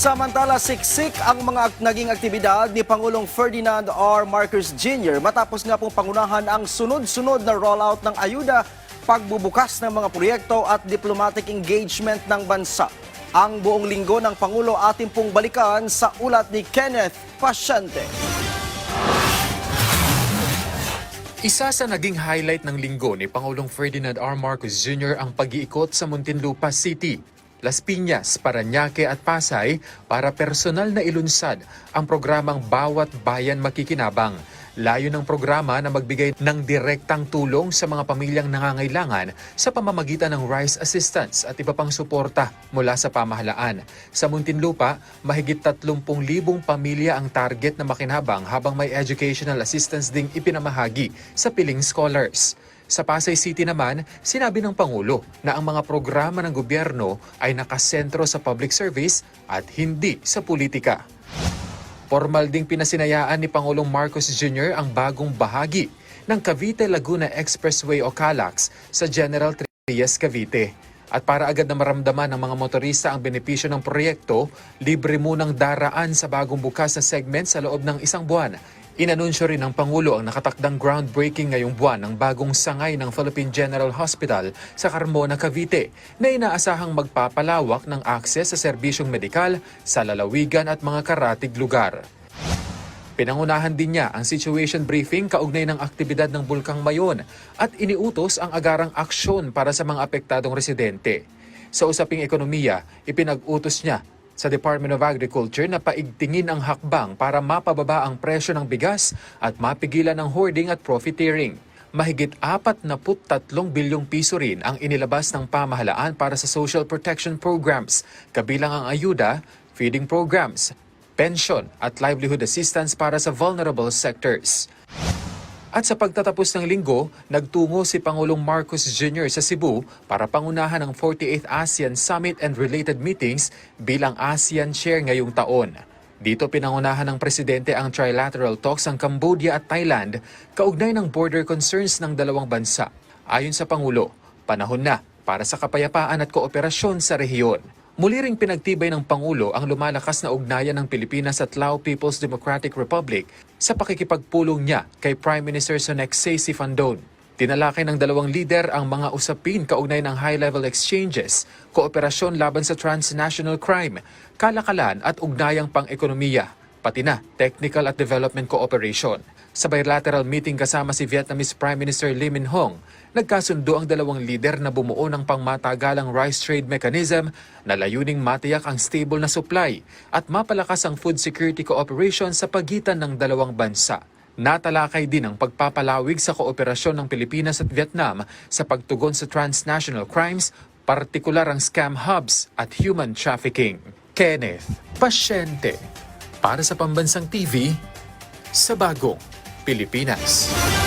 Samantala, siksik ang mga naging aktibidad ni Pangulong Ferdinand R. Marcos Jr. matapos nga pong pangunahan ang sunod-sunod na rollout ng ayuda, pagbubukas ng mga proyekto at diplomatic engagement ng bansa. Ang buong linggo ng Pangulo ating pong balikan sa ulat ni Kenneth Pasyente. Isa sa naging highlight ng linggo ni Pangulong Ferdinand R. Marcos Jr. ang pag-iikot sa Muntinlupa City, Las Piñas, Parañaque at Pasay para personal na ilunsad ang programang Bawat Bayan Makikinabang. Layo ng programa na magbigay ng direktang tulong sa mga pamilyang nangangailangan sa pamamagitan ng rice assistance at iba pang suporta mula sa pamahalaan. Sa Muntinlupa, mahigit 30,000 pamilya ang target na makinabang habang may educational assistance ding ipinamahagi sa piling scholars. Sa Pasay City naman, sinabi ng Pangulo na ang mga programa ng gobyerno ay nakasentro sa public service at hindi sa politika. Formal ding pinasinayaan ni Pangulong Marcos Jr. ang bagong bahagi ng Cavite-Laguna Expressway o CALAX sa General Trias, Cavite. At para agad na maramdaman ng mga motorista ang benepisyo ng proyekto, libre munang daraan sa bagong bukas na segment sa loob ng isang buwan. Inanunsyo rin ng Pangulo ang nakatakdang groundbreaking ngayong buwan ng bagong sangay ng Philippine General Hospital sa Carmona, Cavite na inaasahang magpapalawak ng akses sa serbisyong medikal sa lalawigan at mga karatig lugar. Pinangunahan din niya ang situation briefing kaugnay ng aktibidad ng Bulkang Mayon at iniutos ang agarang aksyon para sa mga apektadong residente. Sa usaping ekonomiya, ipinag-utos niya sa Department of Agriculture na paigtingin ang hakbang para mapababa ang presyo ng bigas at mapigilan ang hoarding at profiteering. Mahigit 43 bilyong piso rin ang inilabas ng pamahalaan para sa social protection programs, kabilang ang ayuda, feeding programs, pension at livelihood assistance para sa vulnerable sectors. At sa pagtatapos ng linggo, nagtungo si Pangulong Marcos Jr. sa Cebu para pangunahan ang 48th ASEAN Summit and related meetings bilang ASEAN Chair ngayong taon. Dito pinangunahan ng Presidente ang trilateral talks ng Cambodia at Thailand kaugnay ng border concerns ng dalawang bansa. Ayon sa Pangulo, panahon na para sa kapayapaan at kooperasyon sa rehiyon. Muli ring pinagtibay ng Pangulo ang lumalakas na ugnayan ng Pilipinas at Lao People's Democratic Republic sa pakikipagpulong niya kay Prime Minister Sonexay Sifandon. Tinalakay ng dalawang lider ang mga usapin kaugnay ng high-level exchanges, kooperasyon laban sa transnational crime, kalakalan at ugnayang pang-ekonomiya, pati na technical at development cooperation. Sa bilateral meeting kasama si Vietnamese Prime Minister Lee Min Hong, nagkasundo ang dalawang lider na bumuo ng pangmatagalang rice trade mechanism na layuning matiyak ang stable na supply at mapalakas ang food security cooperation sa pagitan ng dalawang bansa. Natalakay din ang pagpapalawig sa kooperasyon ng Pilipinas at Vietnam sa pagtugon sa transnational crimes, partikular ang scam hubs at human trafficking. Kenneth Pasyente, para sa Pambansang TV, sa Bagong Pilipinas.